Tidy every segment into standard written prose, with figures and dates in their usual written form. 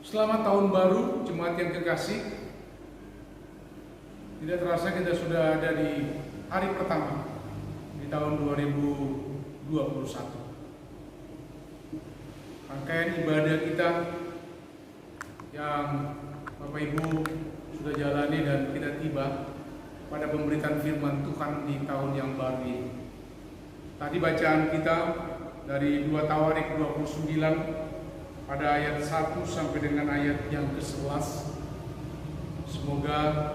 Selamat tahun baru jemaat yang kekasih. Tidak terasa kita sudah ada di hari pertama di tahun 2021. Rangkaian ibadah kita yang Bapak Ibu sudah jalani dan kita tiba pada pemberitaan firman Tuhan di tahun yang baru ini. Tadi bacaan kita dari 2 Tawarik 29 pada ayat 1 sampai dengan ayat yang ke-11. Semoga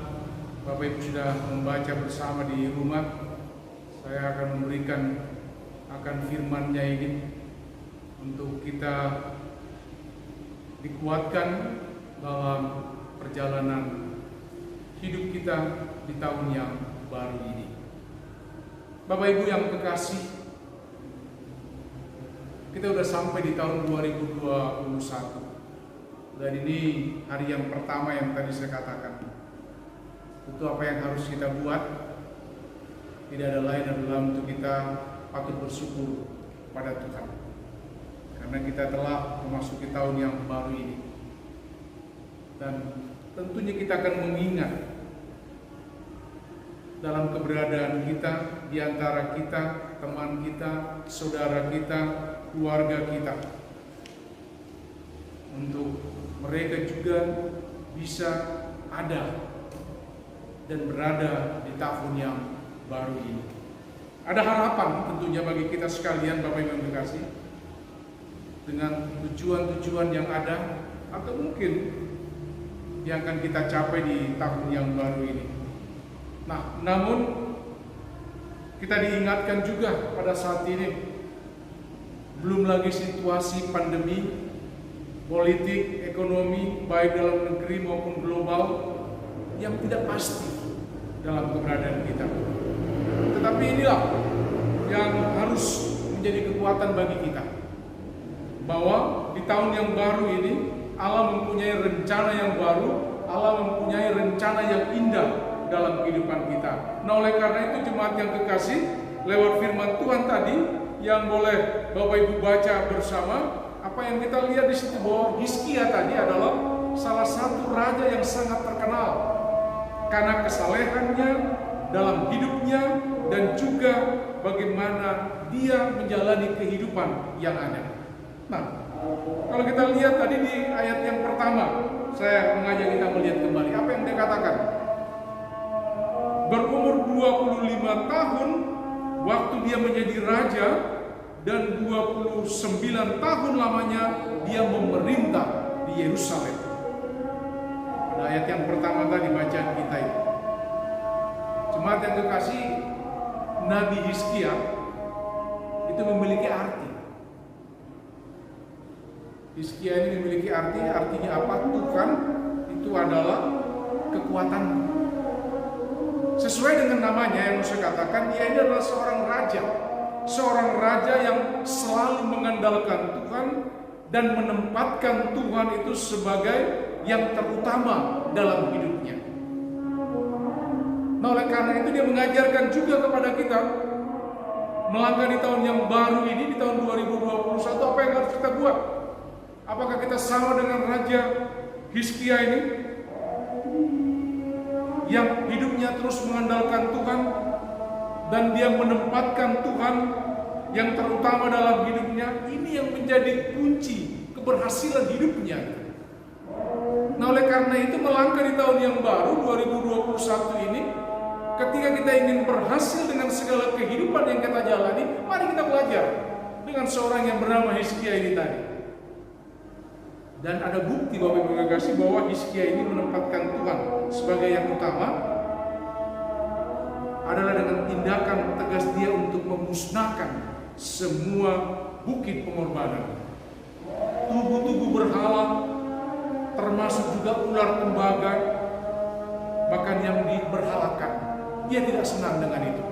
Bapak Ibu sudah membaca bersama di rumah. Saya akan memberikan akan firman-Nya ini untuk kita dikuatkan dalam perjalanan hidup kita di tahun yang baru ini. Bapak Ibu yang kekasih, kita udah sampai di tahun 2021 dan ini hari yang pertama yang tadi saya katakan. Itu apa yang harus kita buat, tidak ada lain adalah untuk kita patut bersyukur pada Tuhan, karena kita telah memasuki tahun yang baru ini. Dan tentunya kita akan mengingat dalam keberadaan kita, di antara kita, teman kita, saudara kita, keluarga kita, untuk mereka juga bisa ada dan berada di tahun yang baru ini. Ada harapan tentunya bagi kita sekalian, Bapak Ibu yang kekasih, dengan tujuan-tujuan yang ada atau mungkin yang akan kita capai di tahun yang baru ini. Nah, namun kita diingatkan juga pada saat ini, belum lagi situasi pandemi, politik, ekonomi, baik dalam negeri maupun global, yang tidak pasti dalam keberadaan kita. Tetapi inilah yang harus menjadi kekuatan bagi kita, bahwa di tahun yang baru ini Allah mempunyai rencana yang baru, Allah mempunyai rencana yang indah dalam kehidupan kita. Nah, oleh karena itu jemaat yang kekasih, lewat firman Tuhan tadi yang boleh Bapak Ibu baca bersama, apa yang kita lihat di situ bahwa Hizkia tadi adalah salah satu raja yang sangat terkenal karena kesalehannya dalam hidupnya dan juga bagaimana dia menjalani kehidupan yang ada. Nah, kalau kita lihat tadi di ayat yang pertama, saya mengajak kita melihat kembali apa yang dia katakan. Berumur 25 tahun waktu dia menjadi raja, dan 29 tahun lamanya dia memerintah di Yerusalem. Pada ayat yang pertama tadi bacaan kita itu, jemaat yang kekasih, Nabi Hizkia itu memiliki arti. Hizkia ini memiliki arti, artinya apa? Tuhan itu adalah kekuatan. Sesuai dengan namanya yang saya katakan, dia ini adalah seorang raja. Seorang raja yang selalu mengandalkan Tuhan dan menempatkan Tuhan itu sebagai yang terutama dalam hidupnya. Nah, oleh karena itu dia mengajarkan juga kepada kita melangkah di tahun yang baru ini, di tahun 2021, apa yang harus kita buat. Apakah kita sama dengan Raja Hizkia ini yang hidupnya terus mengandalkan Tuhan dan dia menempatkan Tuhan yang terutama dalam hidupnya? Ini yang menjadi kunci keberhasilan hidupnya. Nah, oleh karena itu melangkah di tahun yang baru 2021 ini, ketika kita ingin berhasil dengan segala kehidupan yang kita jalani, mari kita belajar dengan seorang yang bernama Hizkia ini tadi. Dan ada bukti Bapak Ibu yang kekasih bahwa Hizkia ini menempatkan Tuhan sebagai yang utama adalah dengan tindakan tegas dia untuk memusnahkan semua bukit pengorbanan, tubuh-tubuh berhala, termasuk juga ular tembaga, bahkan yang diberhalakan. Dia tidak senang dengan itu.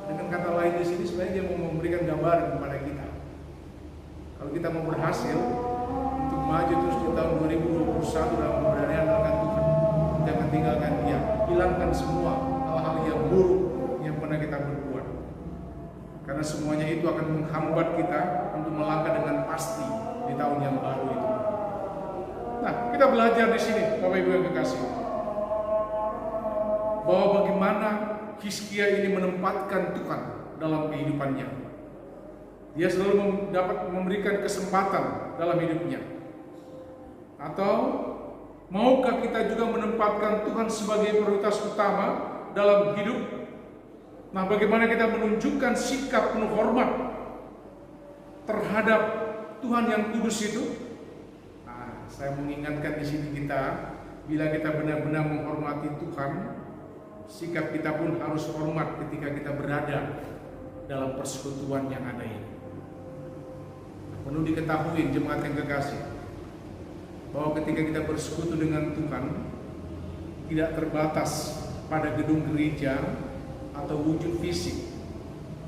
Dengan kata lain di sini sebenarnya dia mau memberikan gambaran kepada kita. Kalau kita mau berhasil untuk maju terus di tahun 2021 dalam keberadaan dengan Tuhan, jangan tinggalkan dia, hilangkan semua hal-hal yang buruk yang pernah kita berbuat. Karena semuanya itu akan menghambat kita untuk melangkah dengan pasti di tahun yang baru itu. Nah, kita belajar di sini, Bapak Ibu yang kekasih, bahwa bagaimana Hizkia ini menempatkan Tuhan dalam kehidupannya. Dia selalu dapat memberikan kesempatan dalam hidupnya. Atau maukah kita juga menempatkan Tuhan sebagai prioritas utama dalam hidup? Nah, bagaimana kita menunjukkan sikap penuh hormat terhadap Tuhan yang kudus itu? Nah, saya mengingatkan di sini kita, bila kita benar-benar menghormati Tuhan, sikap kita pun harus hormat ketika kita berada dalam persekutuan yang ada ini. Perlu diketahui jemaat yang kekasih, bahwa ketika kita bersekutu dengan Tuhan, tidak terbatas pada gedung gereja atau wujud fisik.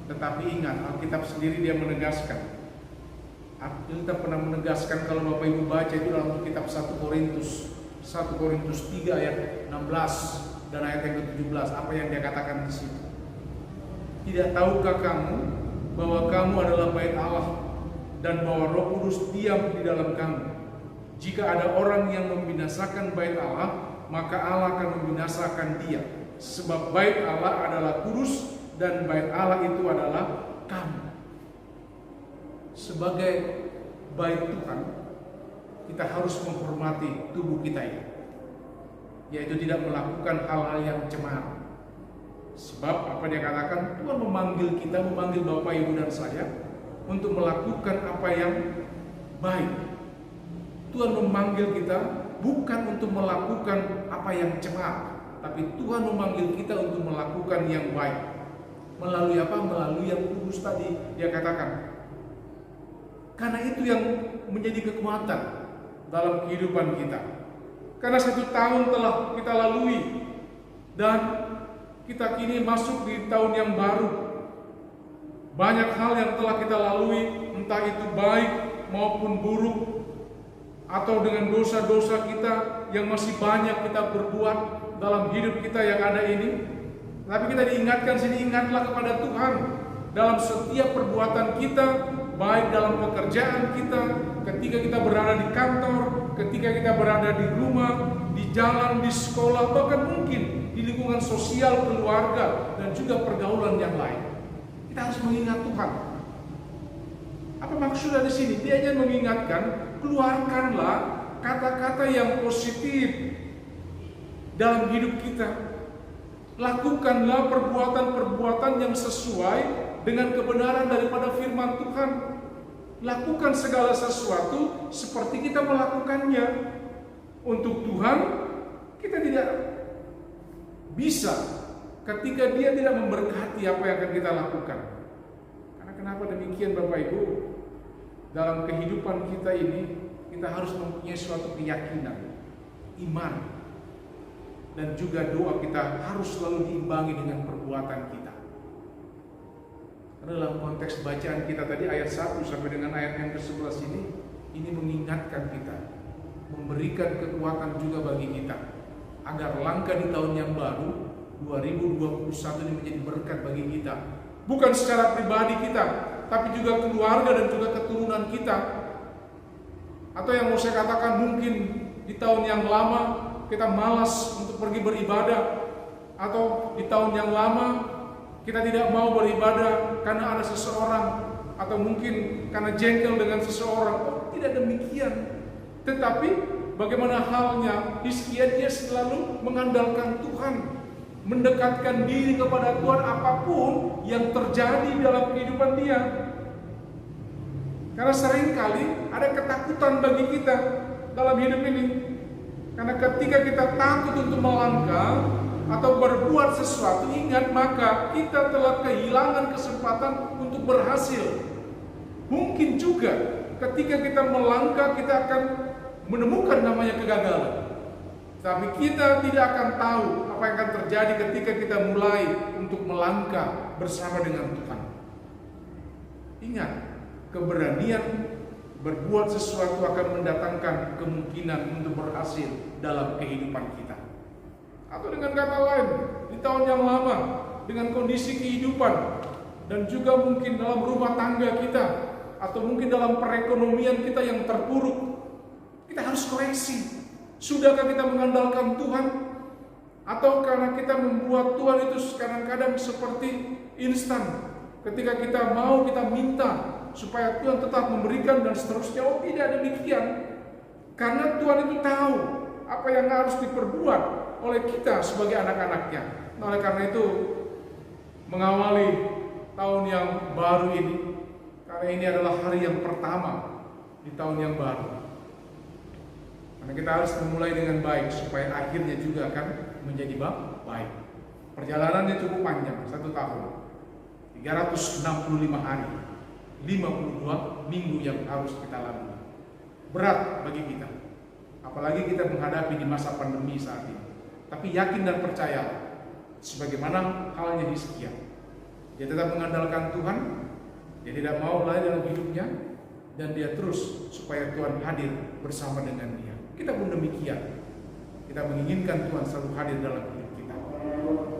Tetapi ingat, Alkitab sendiri dia menegaskan. Alkitab pernah menegaskan, kalau Bapak Ibu baca itu dalam kitab 1 Korintus 3 ayat 16 dan ayat yang ke-17, apa yang dia katakan di situ. Tidak tahukah kamu bahwa kamu adalah bait Allah dan bahwa Roh Kudus diam di dalam kamu? Jika ada orang yang membinasakan bait Allah, maka Allah akan membinasakan dia. Sebab bait Allah adalah kudus dan bait Allah itu adalah kamu. Sebagai bait Tuhan, kita harus menghormati tubuh kita ini, yaitu tidak melakukan hal-hal yang cemara. Sebab apa dia katakan, Tuhan memanggil kita, memanggil Bapak Ibu dan saya untuk melakukan apa yang baik. Tuhan memanggil kita bukan untuk melakukan apa yang cemara, tapi Tuhan memanggil kita untuk melakukan yang baik. Melalui apa? Melalui yang kudus tadi dia katakan. Karena itu yang menjadi kekuatan dalam kehidupan kita. Karena 1 tahun telah kita lalui dan kita kini masuk di tahun yang baru. Banyak hal yang telah kita lalui, entah itu baik maupun buruk, atau dengan dosa-dosa kita yang masih banyak kita berbuat dalam hidup kita yang ada ini. Tapi kita diingatkan sini, ingatlah kepada Tuhan dalam setiap perbuatan kita, baik dalam pekerjaan kita, ketika kita berada di kantor, ketika kita berada di rumah, di jalan, di sekolah, bahkan mungkin di lingkungan sosial, keluarga, dan juga pergaulan yang lain. Kita harus mengingat Tuhan. Apa maksudnya di sini? Dia hanya mengingatkan, keluarkanlah kata-kata yang positif dalam hidup kita. Lakukanlah perbuatan-perbuatan yang sesuai dengan kebenaran daripada firman Tuhan. Lakukan segala sesuatu seperti kita melakukannya. Untuk Tuhan, kita tidak bisa ketika Dia tidak memberkati apa yang akan kita lakukan. Karena kenapa demikian Bapak Ibu? Dalam kehidupan kita ini, kita harus mempunyai suatu keyakinan, iman, dan juga doa kita harus selalu diimbangi dengan perbuatan kita. Karena dalam konteks bacaan kita tadi ayat 1 sampai dengan ayat yang ke-11 ini mengingatkan kita, memberikan kekuatan juga bagi kita agar langkah di tahun yang baru 2021 ini menjadi berkat bagi kita. Bukan secara pribadi kita, tapi juga keluarga dan juga keturunan kita. Atau yang mau saya katakan, mungkin di tahun yang lama kita malas untuk pergi beribadah, atau di tahun yang lama kita tidak mau beribadah karena ada seseorang, atau mungkin karena jengkel dengan seseorang. Oh, tidak demikian. Tetapi bagaimana halnya Hizkia, dia selalu mengandalkan Tuhan, mendekatkan diri kepada Tuhan apapun yang terjadi dalam kehidupan dia. Karena seringkali ada ketakutan bagi kita dalam hidup ini. Karena ketika kita takut untuk melangkah atau berbuat sesuatu, ingat, maka kita telah kehilangan kesempatan untuk berhasil. Mungkin juga ketika kita melangkah, kita akan menemukan namanya kegagalan. Tapi kita tidak akan tahu apa yang akan terjadi ketika kita mulai untuk melangkah bersama dengan Tuhan. Ingat, keberanian berbuat sesuatu akan mendatangkan kemungkinan untuk berhasil dalam kehidupan kita. Atau dengan kata lain, di tahun yang lama, dengan kondisi kehidupan, dan juga mungkin dalam rumah tangga kita, atau mungkin dalam perekonomian kita yang terpuruk, kita harus koreksi. Sudahkah kita mengandalkan Tuhan? Atau karena kita membuat Tuhan itu kadang-kadang seperti instan. Ketika kita mau, kita minta supaya Tuhan tetap memberikan dan seterusnya. Oh, tidak demikian. Karena Tuhan itu tahu apa yang harus diperbuat oleh kita sebagai anak-anaknya. Nah, oleh karena itu, mengawali tahun yang baru ini, karena ini adalah hari yang pertama di tahun yang baru. Karena kita harus memulai dengan baik supaya akhirnya juga akan menjadi baik. Perjalanannya cukup panjang, 1 tahun, 365 hari, 52 minggu yang harus kita lalui. Berat bagi kita, apalagi kita menghadapi di masa pandemi saat ini. Tapi yakin dan percaya, sebagaimana halnya Hizkia, dia tetap mengandalkan Tuhan, dia tidak mau lalai dalam hidupnya, dan dia terus supaya Tuhan hadir bersama dengan dia. Kita pun demikian. Kita menginginkan Tuhan selalu hadir dalam hidup kita.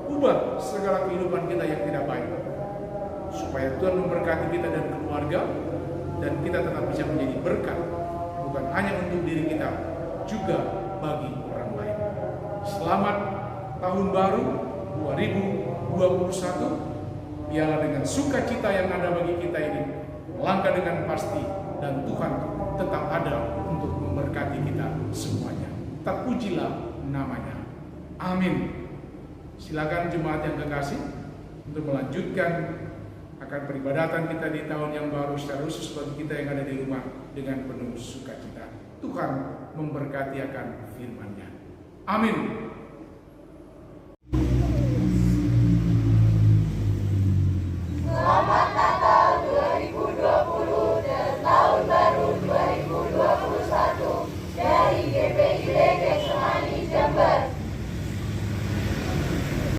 Ubah segala kehidupan kita yang tidak baik, supaya Tuhan memberkati kita dan keluarga, dan kita tetap bisa menjadi berkat, bukan hanya untuk diri kita, juga bagi orang lain. Selamat tahun baru 2021. Biarlah dengan sukacita yang ada bagi kita ini melangkah dengan pasti, dan Tuhan tetap ada untuk memberkati kita semuanya. Terpujilah namanya. Amin. Silakan jemaat yang kekasih untuk melanjutkan akan peribadatan kita di tahun yang baru, secara khusus bagi kita yang ada di rumah, dengan penuh sukacita. Tuhan memberkati akan firman-Nya. Amin.